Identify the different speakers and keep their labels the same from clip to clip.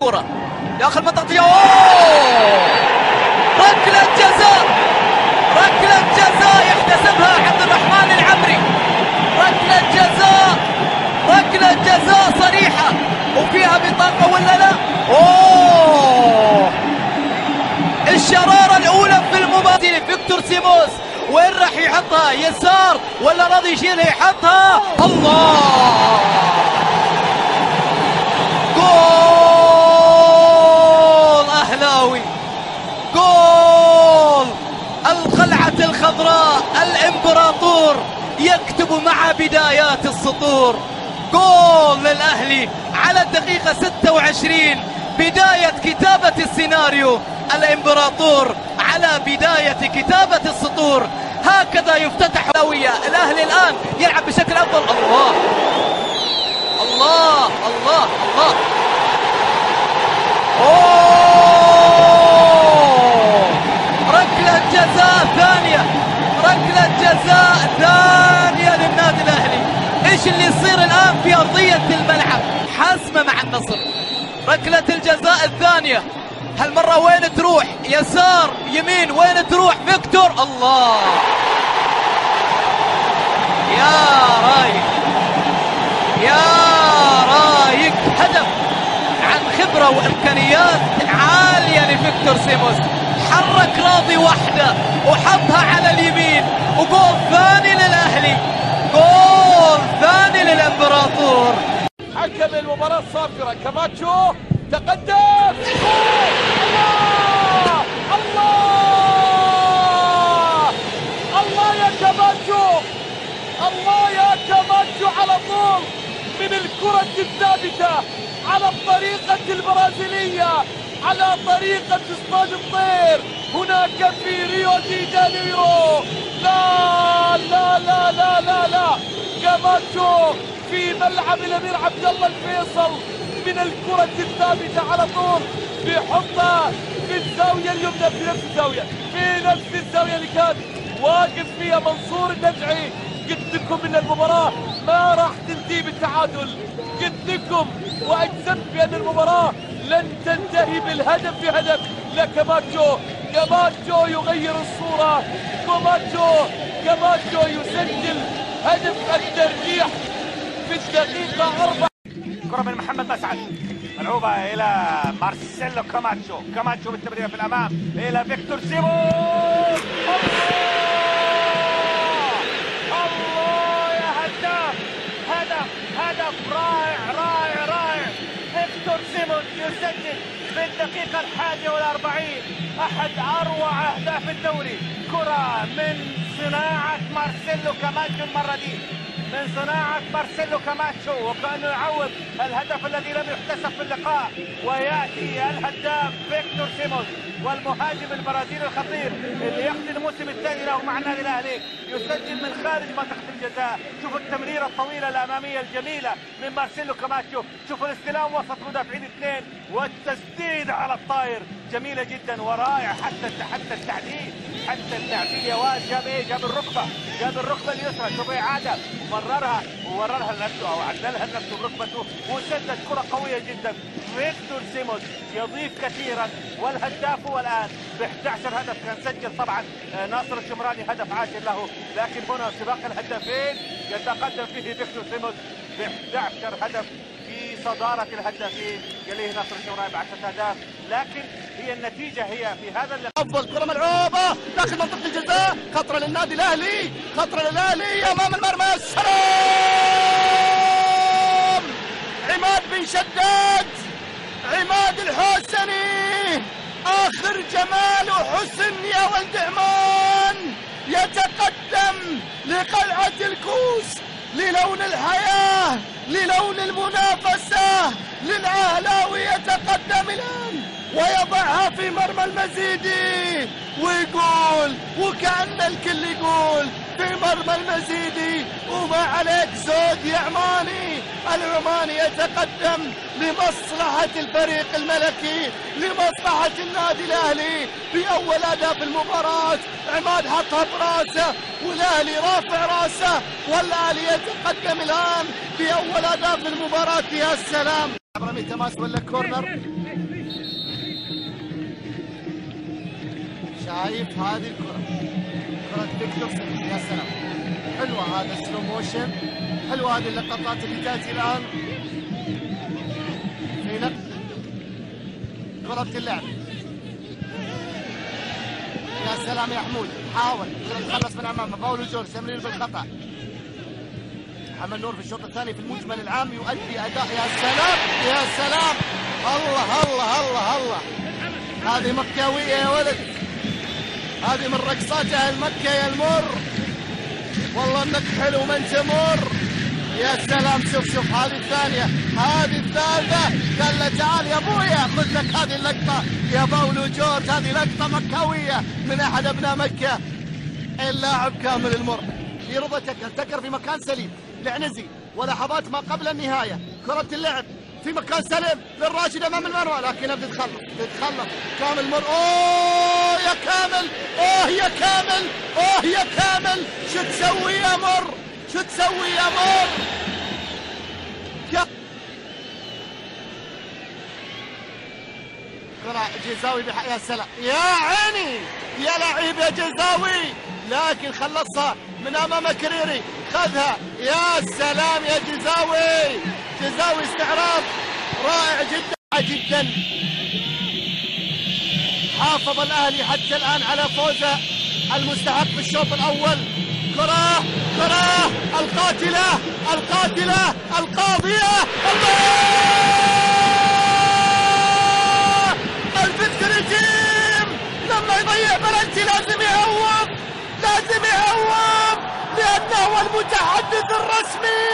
Speaker 1: كرة داخل منطقة ركلة جزاء، ركلة جزاء يحتسبها عبد الرحمن العمري. ركلة جزاء، ركلة جزاء صريحة وفيها بطاقة ولا لا؟ الشرارة الأولى في المباراة. فيكتور سيموس وين راح يحطها؟ يسار ولا راضي يشيلها يحطها؟ الله! جول أهلاوي، جول القلعة الخضراء، الإمبراطور يكتب مع بدايات السطور. جول للأهلي على الدقيقة 26، بداية كتابة السيناريو. الإمبراطور على بداية كتابة السطور. هكذا يفتتح الأهلوية. الأهلي الآن يلعب بشكل أفضل. الله الله الله الله! ركلة جزاء ثانية، ركلة جزاء ثانية للنادي الأهلي. ايش اللي يصير الآن في أرضية الملعب؟ حاسمة مع النصر. ركلة الجزاء الثانية، هالمرة وين تروح؟ يسار يمين، وين تروح؟ فيكتور، الله! يا رايق، يا رايق! هدف عن خبرة وإمكانيات عالية لفيكتور سيموس. حرك راضي وحده وحطها على اليمين، وجول ثاني للأهلي، جول ثاني للإمبراطور.
Speaker 2: حكم المباراة الصافرة كاماتشو تقدم. الله الله الله يا كاماتشو، الله يا كاماتشو، على طول من الكرة الثابتة، على الطريقة البرازيلية، على طريقة اصطاد الطير هناك في ريو دي جانيرو. لا لا لا لا لا لا، كاماتشو في ملعب الامير عبد الله الفيصل من الكرة الثابتة على طول بيحطها في الزاوية اليمنى، في نفس الزاوية، في نفس الزاوية اللي كان واقف فيها منصور النزعي. قلت لكم ان المباراة ما راح تنتهي بالتعادل، قلت لكم واجزمت بان المباراة لن تنتهي بالهدف بهدف. لا، كاماتشو، كاماتشو يغير الصورة. كاماتشو يسجل هدف الترجيح في الدقيقة 4.
Speaker 3: كرة من محمد مسعد ملعوبة إلى مارسيلو كاماتشو. كاماتشو بالتمريرة في الأمام إلى فيكتور سيموس. الله يا هداف! هدف رائع رائع رائع. فيكتور سيموس يسجل في الدقيقة 41 أحد أروع أهداف الدوري. كرة من صناعة مارسيلو كاماتشو، المرة دي من صناعة مارسيلو كاماتشو، وكأنه يعوض الهدف الذي لم يحتسب في اللقاء. ويأتي الهداف فيكتور سيموس، والمهاجم البرازيلي الخطير اللي يقضي الموسم الثاني له مع النادي الأهلي، يسجل من خارج منطقة الجزاء. شوفوا التمريرة الطويلة الأمامية الجميلة من مارسيلو كاماتشو، شوفوا الاستلام وسط مدافعين اثنين والتسديد على الطاير جميلة جدا ورائع. حتى التعديل يا واد، جاب ايه؟ جاب الركبة اليسرى. شوفوا إعادة ووررها لنفسه او عدلها لنفسه بركبته وسدد كرة قوية جدا. فيكتور سيموس يضيف كثيرا، والهداف هو الان ب 11 هدف. كان سجل طبعا ناصر الشمراني هدف عاشر له، لكن هنا سباق الهدافين يتقدم فيه فيكتور سيموس ب 11 هدف في صدارة الهدافين، يليه ناصر الشمراني ب 10 اهداف. لكن هي النتيجة هي في هذا اللقاء.
Speaker 2: أفضل كرة ملعوبة داخل منطقة الجزاء، خطرة للنادي الأهلي، خطرة للأهلي أمام المرمى. السلام! عماد بن شداد، عماد الحوسني، آخر جمال وحسن يا ولد عمان، يتقدم لقلعة الكوس، للون الحياة، للون المنافسة، للأهلاوي. يتقدم الآن ويضعها في مرمى المزيدي ويقول، وكأن الكل يقول في مرمى المزيدي وما عليك زود يا عماني. العماني يتقدم لمصلحة الفريق الملكي، لمصلحة النادي الأهلي بأول أهداف المباراة. عماد حطها براسه والأهلي رافع راسه، والأهلي يتقدم الآن بأول أهداف المباراة. يا سلام!
Speaker 4: رمي تماس ولا كورنر؟ شايف هذه الكرة، كرة فيكتور سيمونز، يا سلام، حلوة هذا السلو موشن، حلوة هذه اللقطات اللي تأتي الآن في نقل كرة اللعب. يا سلام يا حمود، حاول يتخلص من امامه، باولو جورج تمرير بالخطأ. محمد نور في الشوط الثاني في المجمل العام يؤدي اداء، يا سلام يا سلام، الله الله الله الله، هذه مكاوية يا ولد، هذه من رقصات اهل مكة يا المر، والله انك حلو من تمر، يا سلام. شوف هذه الثانية، هذه الثالثة، قال له تعال يا ابويا خذ لك هذه اللقطة يا باولو جورج، هذه لقطة مكاوية من احد ابناء مكة. اللاعب كامل المر يرضى تكر في مكان سليم لعنزي، ولحظات ما قبل النهاية كرة اللعب في مكان سليم للراشد امام المرمى، لكنها بتتخلص كامل مر. اوه يا كامل، اوه يا كامل، اوه يا كامل، شو تسوي يا مر، شو تسوي يا مر؟ جزاوي يا سلام، يا عيني يا لعيب يا جزاوي، لكن خلصها من امام كريري، خذها، يا سلام يا جزاوي، جزاوي استعراض رائع جدا جدا. حافظ الاهلي حتى الان على فوزه المستحق في الشوط الاول. كرة القاتلة القاضية، الله! الفيكتوري تيم لما يضيع بلنتي لازم يعوض، لأنه هو المتحدث الرسمي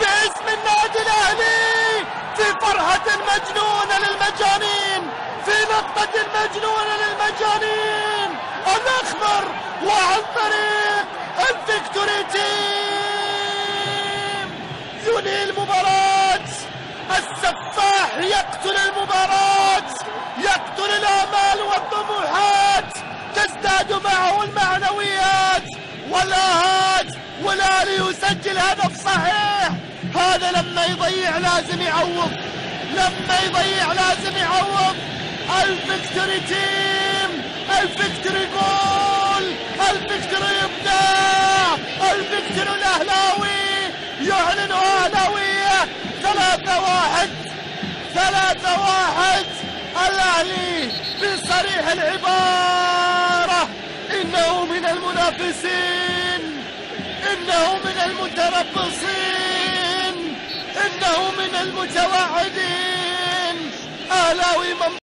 Speaker 4: باسم النادي الأهلي في فرحة مجنونة للمجانين، في نقطة مجنونة للمجانين، الأخضر وعن طريق الفيكتوري تيم ينهي المباراة. السفاح يقتل المباراة، يقتل الآمال والطموحات، تزداد معه المعنويات والآهات، والأهلي يسجل هدف صحيح. هذا لما يضيع لازم يعوض، الفيكتوري تيم، الفيكتوري جول، الفيكتوري إبداع، الفيكتوري الأهلاوي يعلن أهلاوية 3-1 الأهلي بصريح العبارة. إنه من المنافسين، إنه من المتربصين، إنه من المتوعدين، أهلاوي